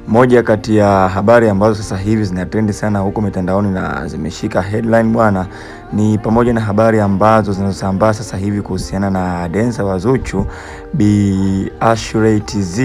Moja kati ya habari ambazo sasa hivi zinatrend sana huko mitandaoni na zimeshika headline bwana, ni pamoja na habari ambazo zinazosambaa sasa hivi kuhusiana na dancer wa Zuchu Bi Ashley TZ.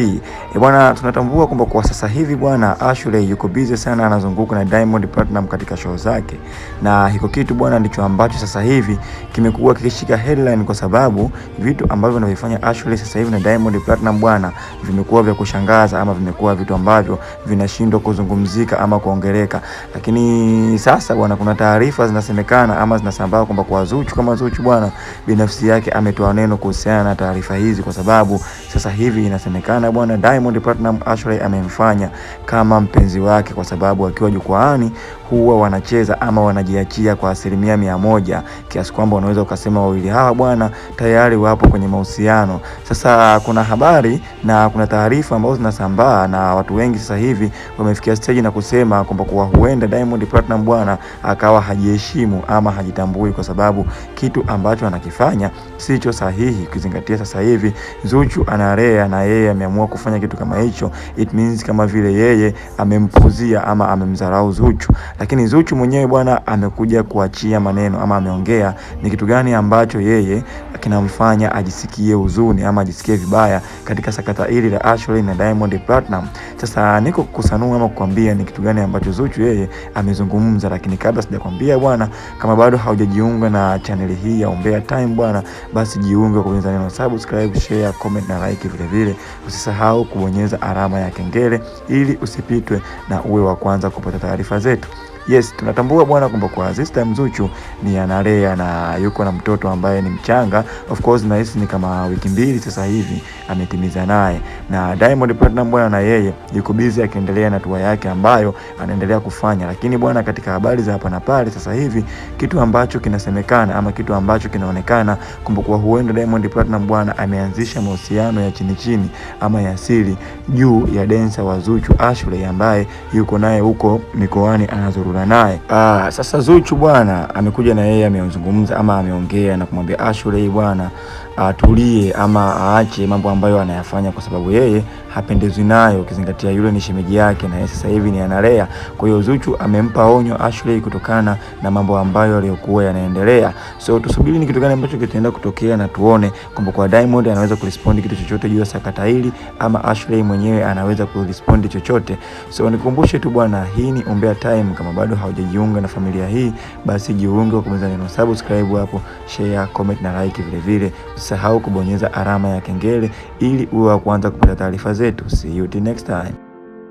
Bwana, tunatambua kwamba kwa sasa hivi bwana Ashley yuko busy sana, anazunguka na Diamond Platinum katika show zake, na hiko kitu bwana ndicho ambacho sasa hivi kimekuwa kikishika headline, kwa sababu vitu ambavyo anavifanya Ashley sasa hivi na Diamond Platinum bwana vimekuwa vya kushangaza, ama vimekuwa vitu ambavyo vinashindwa kuzungumzika ama kuongeleka. Lakini sasa bwana, kuna taarifa zinasemekana ama zinasambaa kwamba kwa Zuchu, kama Zuchu bwana binafsi yake ametoa neno kuhusiana na taarifa hizi, kwa sababu sasa hivi inasemekana bwana Diamond Platinum Ashley amemfanya kama mpenzi wake, kwa sababu akiwa jukwaani huwa wanacheza ama wanajiachia kwa 100%, kiasi kwamba unaweza ukasema wawili hawa bwana tayari wapo kwenye mahusiano. Sasa kuna habari na kuna taarifa ambazo zinasambaa, na watu wengi sasa hivi wamefikia stage na kusema kwamba kwa huenda Diamond Platinum bwana akawa hajiheshimu ama hajitambui, kwa sababu kitu ambacho anakifanya sicho sahihi, ukizingatia sasa hivi Zuchu anarea na yeye ameamua kufanya kitu kama hicho. It means kama vile yeye amempuzia ama amemdharau Zuchu. Lakini Zuchu mwenyewe bwana amekuja kuachia maneno ama ameongea ni kitu gani ambacho yeye kinamfanya ajisikie huzuni ama ajisikie vibaya katika sakata hili la Ashley na Diamond Platinum. Sasa niko kukusanua ama kukwambia ni kitu gani ambacho Zuchu yeye amezungumza, lakini kabla sijakwambia bwana, kama bado haujajiunga na channel hii ya Umbea Time bwana, basi jiunge kwa kubonyeza neno subscribe, share, comment na like. Vile vile usisahau kubonyeza alama ya kengele ili usipitwe na uwe wa kwanza kupata taarifa zetu. Yes, tunatambua bwana kwamba kwa this time Zuchu ni analea na yuko na mtoto ambaye ni mchanga. Of course na hisi ni kama wiki 2 sasa hivi ametimiza naye, na Diamond Platinum bwana na yeye yuko busy akiendelea na tour yake ambayo anaendelea kufanya. Lakini bwana, katika habari za hapa na pale sasa hivi, kitu ambacho kinasemekana ama kitu ambacho kinaonekana kwamba kwa huenda Diamond Platinum bwana ameanzisha mahusiano ya chini chini ama ya siri juu ya dancer wa Zuchu Ashley, ambaye yuko naye huko mikoani anazuru naye. Sasa Zuchu bwana amekuja na yeye amezungumza ama ameongea na kumwambia Ashley bwana atulie ama aache mambo ambayo anayafanya, kwa sababu yeye hapendezwi nayo, ukizingatia yule ni shemeji yake na yeye sasa hivi ni analea. Kwa hiyo Zuchu amempa onyo Ashley kutokana na mambo ambayo yaliokuwa yanaendelea. So tusubiri ni kitu gani ambacho kitaenda kutokea, na tuone kwamba kwa Diamond anaweza kurespond kitu chochote juu ya sakata hili ama Ashley mwenyewe anaweza kurespond chochote. So nikukumbushe tu bwana, hii ni Umbea Time. Kama bado haujajiunga na familia hii, basi jiunge kwa kubonyeza neno subscribe hapo, share, comment na like. Vile vile usisahau kubonyeza alama ya kengele ili uwe wa kwanza kupata taarifa zetu. See you till next time.